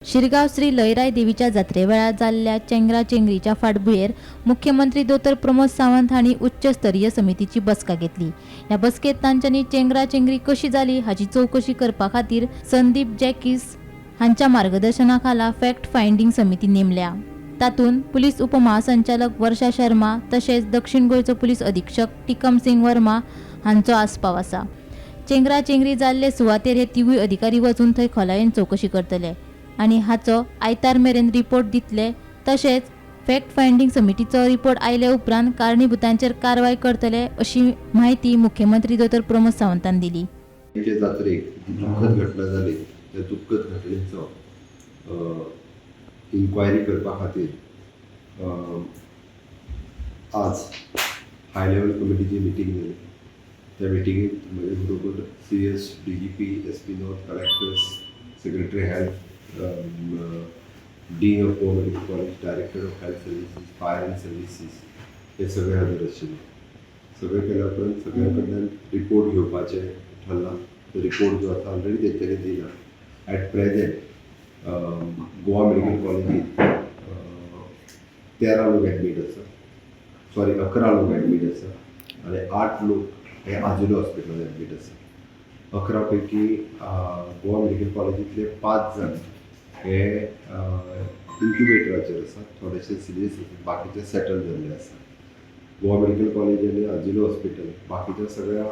शिरगाव श्री लयराय देवीच्या जात्रे वेळार जाल्ल्या चेंगराचेंगरीच्या फाटभुंयेर मुख्यमंत्री दोतर प्रमोद सावंत हांणी उच्चस्तरीय समितीची बसका घेतली। ह्या बसकेत तांच्यांनी चेंगराचेंगरी कशी जाली हाची चौकशी करपा खातीर संदीप जॅकिस हांच्या मार्गदर्शनाखाला फॅक्ट फायंडिंग समिती नेमल्या। तातूंत पुलीस उपमहासंचालक वर्षा शर्मा तशेंच दक्षिण गोंयचो पुलीस अधीक्षक टिकम सिंग वर्मा हांचो आस्पाव आसा। चेंगराचेंगरी जाल्ले सुवातेर हे तिवूय अधिकारी वचून थंय खोलायेन चौकशी करतले आनी हाचो आयतार मेरेन रिपोर्ट दितले। तशेंच फॅक्ट फायंडिंग समितीचो रिपोर्ट आयल्या उपरांत कारणीभूतांचेर कारवाय करतले अशी माहिती मुख्यमंत्री दोतर प्रमोद सावंतान दिली। जात्रेक दुःखद घटना जाली त्या दुःखद घटनेचो इन्क्वायरी करपा खातीर आज हाय लेवल कमिटीची मिटींग जाली। त्या मिटिंगेंत म्हजे बरोबर CS, DGP, SP north, collectors, secretary health, dean of medical college, director of health services, fire and services हे सगळे हजर आशिल्ले। सगळे केल्या उपरांत सगळ्यां कडल्यान रिपोर्ट घेवपाचें ठरलां। तो रिपोर्ट जो आसा ऑलरेडी तेंच्यांनी दिला। एट प्रेजेंट गोवा मेडिकल कॉलेजींत 13 लोक एडमीट आसा, 11 लोक एडमीट आसा आनी 8 लोक हे आजुलो हॉस्पिटलांत एडमीट आसा। 11 पैकी गोवा मेडिकल कॉलेजींतले 5 जाण हे इन्क्युबेटराचेर आसा, थोडेशे सिरियस आसा, बाकीचे सेटल जाल्ले आसा। गोवा मेडिकल कॉलेज आनी आजुलो हॉस्पिटल बाकीच्या सगळ्या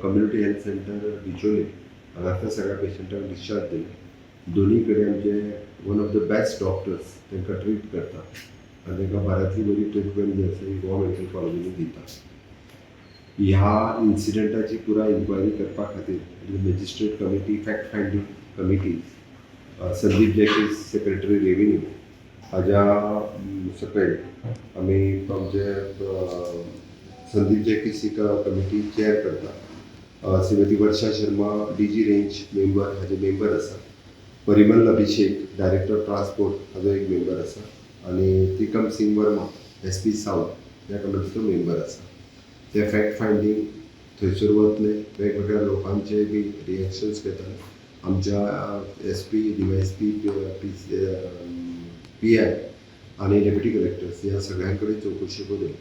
कम्युनिटी हेल्थ सेंटर बिचोले हांगासल्या सगळ्या पेशंटांक डिस्चार्ज दिले। दोनूय कडेन आमचे one of the best doctors तांकां ट्रीट करतात आनी तांकां बऱ्यांतली बरी ट्रिटमेंट जी आसा ही गोवा मेडिकल कॉलेजींनी दिता। ह्या इन्सिडंटाची पुराय इन्क्वायरी करपा खातीर magistrate committee, fact finding committee, Sandeep Jakis secretary revenue हाज्या सकयल आमी आमचे संदीप जॅकिस ही कमिटी चेअर करता। Shrimati Varsha Sharma DG range member हाजे मेंबर आसा। परिमल अभिषेक डायरेक्टर ट्रान्सपोर्ट हाजो एक मेंबर आसा आनी टिकम सिंग वर्मा SP साउथ ह्या कमिटीचो मेंबर आसा। ते फॅक्ट फायंडिंग थंयसर वतले, वेगवेगळ्या लोकांचे बी रिएक्शन्स घेतले। आमच्या SP, DYSP, PI आनी डेप्युटी कलेक्टर्स ह्या सगळ्यां कडेन चौकशी करून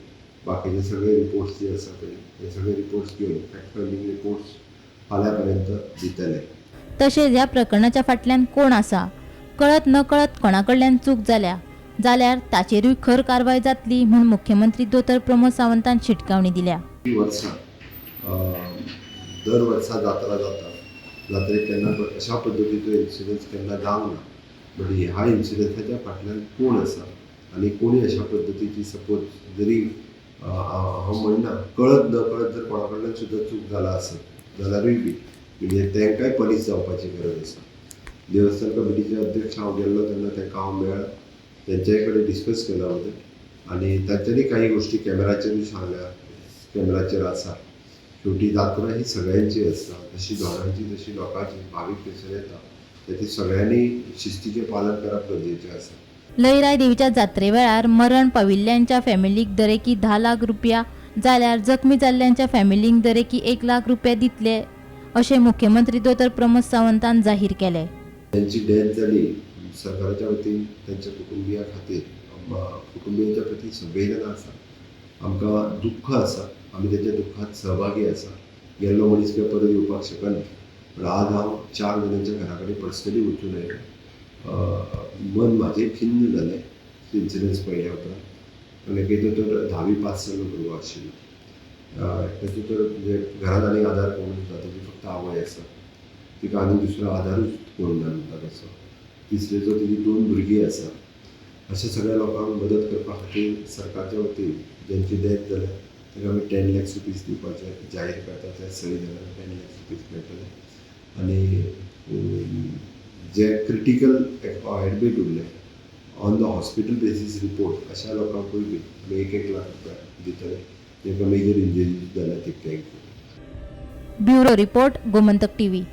बाकीचे सगळे रिपोर्ट्स जे आसा पळय हे सगळे रिपोर्ट्स घेवन फॅक्ट फायंडिंग रिपोर्ट्स फाल्यां पर्यंत दितले। तशेंच ह्या प्रकरणाच्या फाटल्यान कोण आसा, कळत नकळत कोणा कडल्यान चूक जाल्यार ताचेरूय खर कारवाय जातली म्हूण मुख्यमंत्री दोतर प्रमोद सावंतान शिटकावणी दिल्या। दर वर्सा जात्रा जाता, जात्रेक केन्ना अशा पद्दतीचो इन्सिडन्स केन्ना जावंक ना, बट ह्या इन्सिडन्साच्या फाटल्यान कोण आसा आनी कोणी अशा पद्दतीची सपोज जरी हांव म्हणना कळत नकळत जर कोणा कडल्यान सुद्दां चूक जाला आसत जाल्यारूय बी म्हणजे तांकांय पनीश जावपाची गरज आसा। देवस्थान कमिटीचे अध्यक्ष हांव गेल्लो तेन्ना तांकां हांव मेळ्ळा, तेंच्याय कडेन डिस्कस केला बद्दल आनी तांच्यांनी काही गोश्टी कॅमेराचेरूय सांगल्या, कॅमेराचेर आसा। शेवटी जात्रा ही सगळ्यांची आसता, जशी दोनांची जशी लोकांची भावीक थंयसर येता ते सगळ्यांनी शिस्तीचें पालन करप गरजेचें आसा। लयराय देवीच्या जात्रे वेळार मरण पाविल्ल्यांच्या फॅमिलीक दरेकी 10 लाख रुपया जाल्यार जखमी जाल्ल्यांच्या फॅमिलीक दरेकी 1 लाख रुपया दितले अशें मुख्यमंत्री दोतर प्रमोद सावंतान जाहीर केले। त्यांची डेथ जाली, सरकाराच्या वतीन त्यांच्या कुटुंबिया खातीर कुटुंबियांच्या प्रती संवेदना आसा, आमकां दुख्ख आसा, आमी तेच्या दुख्खात सहभागी आसा। गेल्लो मनीस काय परत येवपाक शकना, पण आज हांव 4 जाणांच्या घरा कडेन पर्सनली वचून आयलो। मन म्हाजें खिन्न जालें इन्सिडन्स पळयल्या उपरांत। आनी एकेचो तर 10वी पास जाल्लो भुरगो आशिल्लो, ताचो तर म्हणजे घरांत आनी आदार कोण ना, ताची फक्त आवय आसा, तिका आनी दुसरो आदारूच कोण ना म्हणटा तसो। तिसरेचो तिची 2 भुरगीं आसा। अशा सगळ्या लोकांक मदत करपा खातीर सरकारच्या वतीन ज्यांची डेथ जाल्या ताका आमी 10 लाख रुपीज दिवपाचे जाहीर करता। त्या सगळ्या जाणांक 10 लाख रुपीज मेळटले आनी जे क्रिटिकल एडमीट उरले on the hospital basis report अशा लोकांकूय बी आमी 1-1 लाख रुपया दितले, जेका मेजर इंजरीज जाल्या तितक्यांक। Bureau report, Gomantak TV।